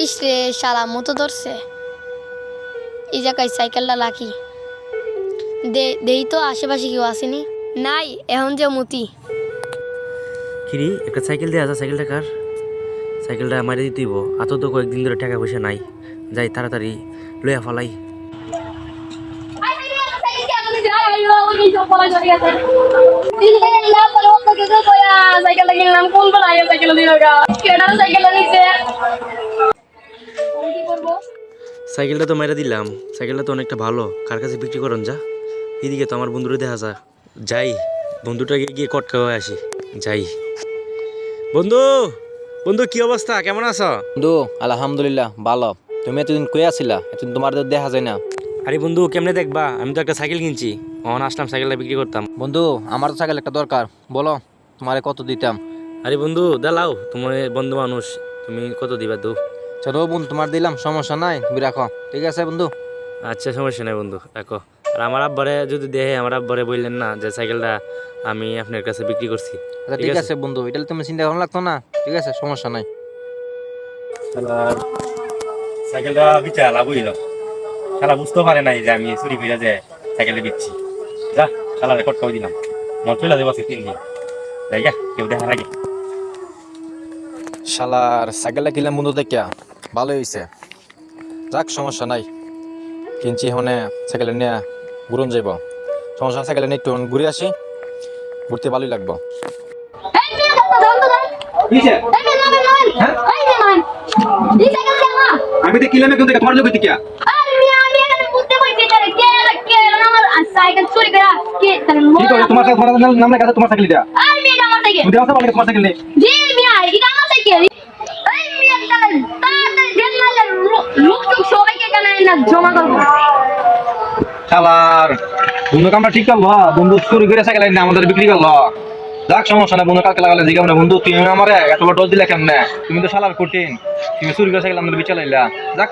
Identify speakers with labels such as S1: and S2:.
S1: ইসরে শালা মতো ধরছে এই জায়গায় সাইকেলটা লাকি দেই তো আশেপাশে কেউ আসেনি নাই এখন যে মতি
S2: কিরি একটা সাইকেল দিয়ে আসা সাইকেলটা কার সাইকেলটা মারি দিতেইব আত তো কয়েকদিন ধরে টাকা পয়সা নাই যাই তাড়াতাড়ি লইয়া ফলাই সাইকেলটা তো মেরে দিলাম সাইকেলটা তো অনেকটা ভালো কার কাছে বিক্রি করুন যা এদিকে তো আমার বন্ধুরা দেখা যা যাই বন্ধুটাকে গিয়ে কটকা হয়ে আসি যাই বন্ধু বন্ধু কি অবস্থা কেমন আছো
S3: বন্ধু আলহামদুলিল্লাহ ভালো। তুমি এতদিন কই আছিলা? এতদিন তোমার তো দেখা যায় না।
S2: আরে বন্ধু কেমনে দেখবা আমি তো একটা সাইকেল কিনছি অন আসলাম সাইকেলটা বিক্রি করতাম
S3: বন্ধু আমার তো সাইকেল একটা দরকার, বলো তোমারে কত দিতাম?
S2: আরে বন্ধু দালাও তোমার বন্ধু মানুষ তুমি কত দিবা দু
S3: চলো বন্ধু, তোমার দিলাম, সমস্যা নাই, তুমি রাখো। ঠিক আছে বন্ধু।
S2: আচ্ছা সমস্যা নাই বন্ধু রাখো আর আমার আব্বারে যদি দেহে আমার আব্বারে বললেন না যে সাইকেলটা আমি আপনার কাছে বিক্রি করছি
S3: আচ্ছা ঠিক আছে বন্ধু, এটা তুমি চিন্তা ভালো লাগতো না। ঠিক আছে, সমস্যা নাই।
S2: সাইকেলটা বিচা লাভ হইল শালা বুঝতে পারে নাই যে আমি চুরি করে যে সাইকেলটা বিচ্ছি যা শালা রেকর্ড করে দিলাম মন চলে দেবো 3 দিন জায়গা কেউ দেখার আগে
S3: শালার সাইকেলটা কিনলাম বন্ধু, দেখিয়া ভালো হয়েছে। যাক সমস্যা নাই, কিনছি হনে সাইকেল নিয়ে ঘুরন যাইব। সমস্যা সাইকেল নিয়ে একটু ঘুরে আসি, ঘুরতে ভালোই লাগবো।
S4: আমি তো কিলামে কোন থেকে তোমার লোক থেকে
S1: সাইকেল চুরি করে কে
S4: কি করে তোমার সাথে ধরা নাম লেখা আছে তোমার সাইকেল দিয়া
S1: আর মেয়ে আমার সাইকেল
S4: তুমি দেওয়া বলে তোমার সাইকেল নেই
S1: জি মিয়া এটা আমার সাইকেল এই মিয়া তাড়াতাড়ি দেন মারলে লোক সবাইকে কেন না জমা করব
S4: শালার বন্ধু কামটা ঠিক করলো, বন্ধু চুরি করে সাইকেল এনে আমাদের বিক্রি করলো। যাক সমস্যা না, বন্ধু কালকে লাগালে জিগাম না। বন্ধু তুমি আমারে এত বড় ডোজ দিলে কেমনে? তুমি তো শালার কঠিন, তুমি চুরি করে সাইকেল আমাদের বিচার লাইলা। যাক